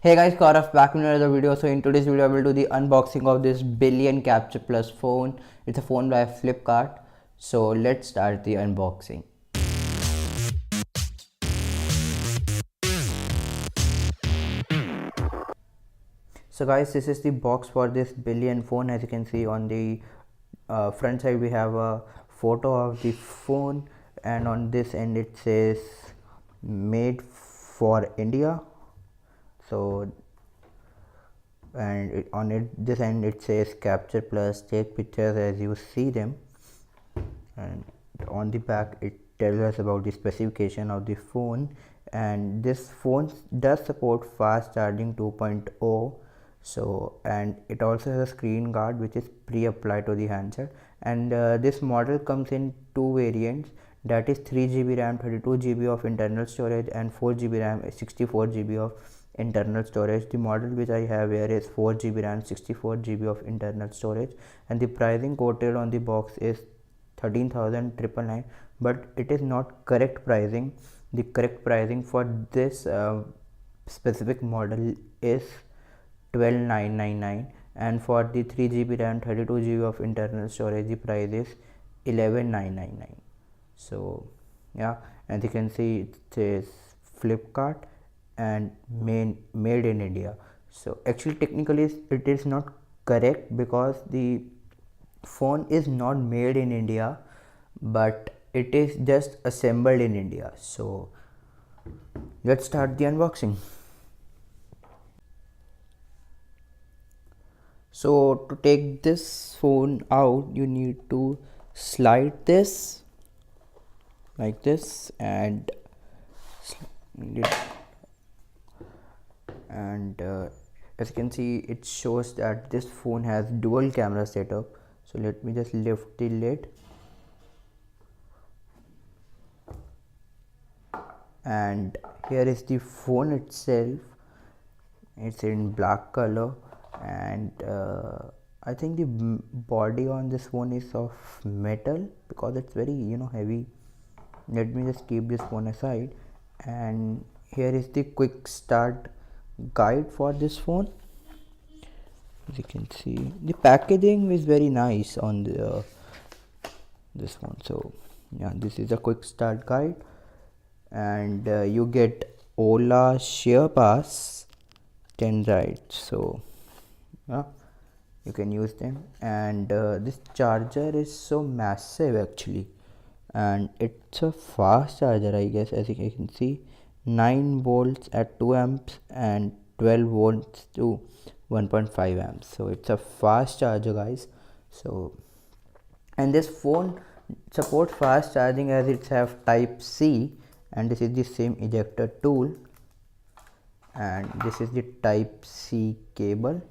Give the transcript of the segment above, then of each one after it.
Hey guys, Kaurav back in another video. So in today's video I will do the unboxing of this billion capture plus phone. It's a phone by Flipkart. So let's start the unboxing. So guys, this is the box for this billion phone. As you can see on the front side we have a photo of the phone, and on this end it says made for India. So and on this end it says capture plus take pictures as you see them, and on the back it tells us about the specification of the phone. And this phone does support fast charging 2.0. So and it also has a screen guard which is pre-applied to the handset, and this model comes in two variants, that is 3 GB RAM, 32 GB of internal storage, and 4 GB RAM, 64 GB of internal storage. The model which I have here is 4 GB RAM, 64 GB of internal storage, and the pricing quoted on the box is 13,999, but it is not correct pricing. The correct pricing for this specific model is 12,999, and for the 3 GB RAM, 32 GB of internal storage, the price is 11,999. So yeah, as you can see it says Flipkart and made in India. So actually technically it is not correct because the phone is not made in India, but it is just assembled in India. So let's start the unboxing. So to take this phone out you need to slide this like this, and as you can see it shows that this phone has dual camera setup. So let me just lift the lid, and here is the phone itself. It's in black color, and I think the body on this phone is of metal because it's very heavy. Let me just keep this phone aside, and here is the quick start guide for this phone. As you can see the packaging is very nice on the this one. So yeah, this is a quick start guide, and you get Ola Share Pass 10 rides. So yeah, you can use them, and this charger is so massive actually, and it's a fast charger I guess. As you can see 9 volts at 2 amps and 12 volts to 1.5 amps. So it's a fast charger guys. So and this phone supports fast charging as it have type C, and this is the same ejector tool, and this is the type C cable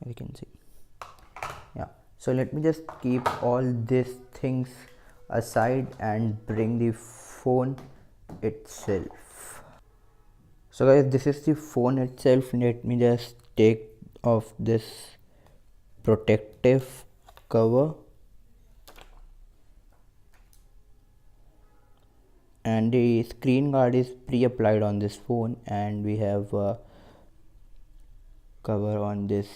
as you can see. Yeah, so let me just keep all these things aside and bring the phone itself. So guys, this is the phone itself. Let me just take off this protective cover, and the screen guard is pre-applied on this phone, and we have a cover on this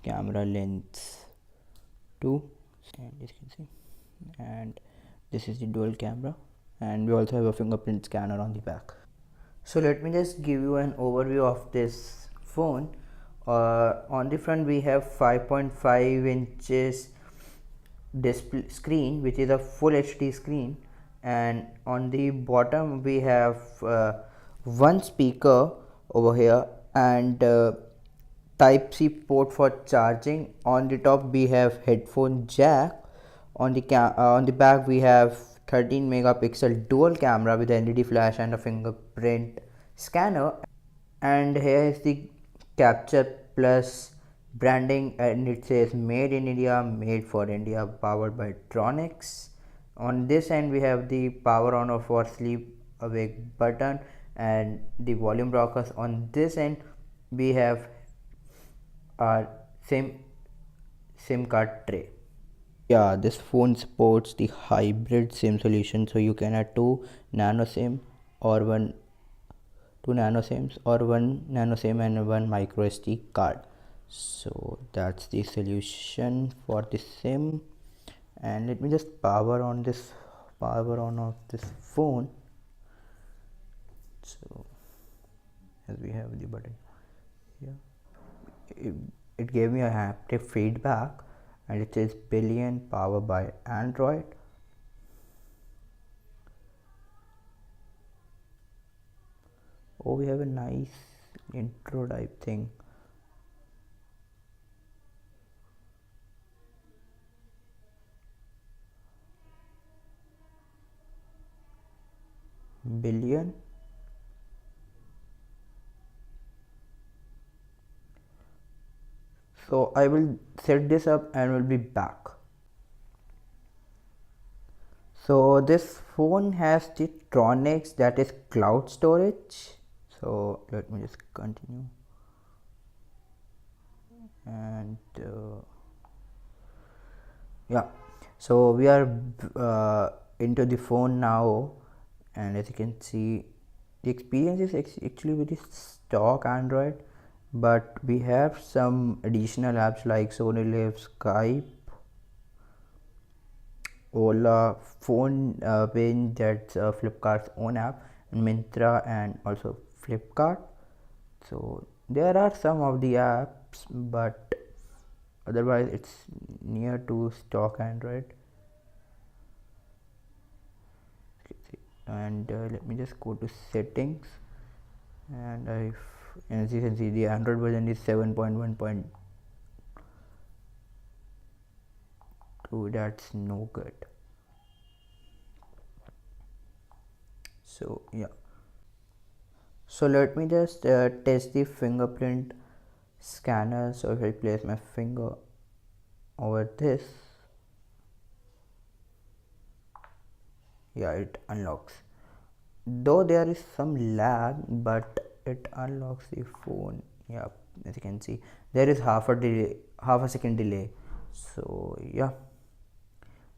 camera lens too, and as you can see, and this is the dual camera, and we also have a fingerprint scanner on the back. So let me just give you an overview of this phone. On the front we have 5.5 inches display screen, which is a full HD screen, and on the bottom we have one speaker over here, and type C port for charging. On the top we have headphone jack. On the back we have 13 megapixel dual camera with LED flash and a fingerprint scanner, and here is the capture plus branding, and it says made in India, made for India, powered by Tronics. On this end we have the power on or for sleep awake button and the volume rockers. On this end we have our SIM card tray. Yeah, this phone supports the hybrid SIM solution, so you can add two nano SIM or one 2 nano sims, or 1 nano sim and 1 micro SD card. So that's the solution for the sim. And let me just power on of this phone. So as we have the button here, it, it gave me a haptic feedback, and it says billion power by Android. Oh, we have a nice intro type thing. Billion. So I will set this up and will be back. So this phone has the Tronics, that is cloud storage. So let me just continue. And yeah, so we are into the phone now, and as you can see, the experience is actually very stock Android, but we have some additional apps like Sony Live, Skype, Ola, phone pin, that's Flipkart's own app, and Mintra, and also Flipkart. So there are some of the apps, but otherwise it's near to stock Android. And let me just go to settings, and as you can see, the Android version is 7.1.2. That's no good. So yeah, so let me just test the fingerprint scanner. So if I place my finger over this, yeah, it unlocks, though there is some lag, but it unlocks the phone. Yeah, as you can see, there is half a second delay. So yeah,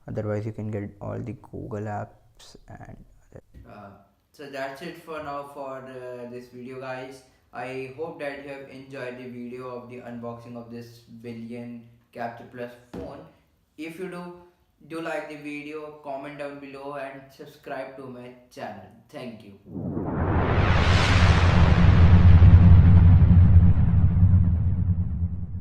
otherwise you can get all the Google apps and uh, so that's it for now for this video, guys. I hope that you have enjoyed the video of the unboxing of this billion capture plus phone. If you do like the video, comment down below and subscribe to my channel. Thank you.